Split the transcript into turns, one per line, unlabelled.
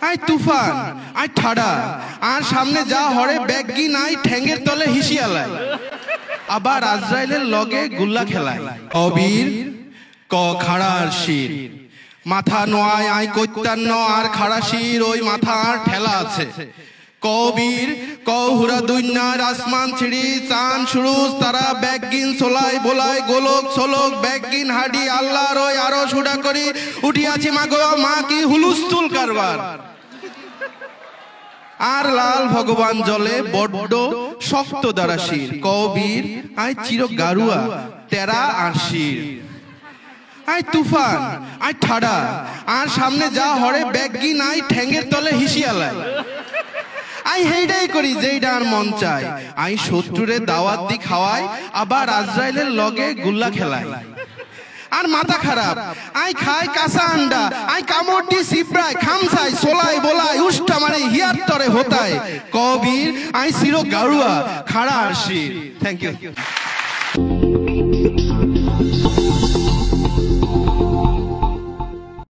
I Toofan I ঠাডা আর সামনে যা হরে ব্যাগগি নাই ঠ্যাঙ্গের তলে হিসিয়ালায় আবার আজরাইলের লগে গুল্লা খেলায় অবীর ক খাড়ার শির মাথা নোয়ায় আই কৈত্যান্ন আর খাড়া শির ওই মাথা আর ঠেলা আছে কবির কহুরা দুইনার আসমান ছিড়ি চান সুরুজ তারা ব্যাগগিন সোলাই বোলাই গোলক সোলক ব্যাগগিন হাডি আল্লাহর ওই আরো সুডা করি উঠিয়াছি মাগো মা কি হুলুস্থুল কারবার আর লাল ভগবান জলে বড্ড শক্ত দ্বারা শির কবির আই চির গারুয়া তেরা আর শির আই তুফান আই ঠাডা আর সামনে যা হরে ব্যাগগি নাই ঠ্যাঙ্গের তলে হিসিয়ালায় আই হেইডাই করি যেইডা আর মন চায় আই শত্রুরে দাওয়াত দি খাওয়াই আবার আজরাইলের লগে গুল্লা খেলায় আর মাথা খারাপ আই খাই কাঁচা আন্ডা আই কামড়টি সিপড়ায় খামসাই সোলাই বোলাই উষ্টা মানে হিয়ার তরে হতায় কবির আই চির গাড়ুয়া খাড়া আর শির থ্যাংক ইউ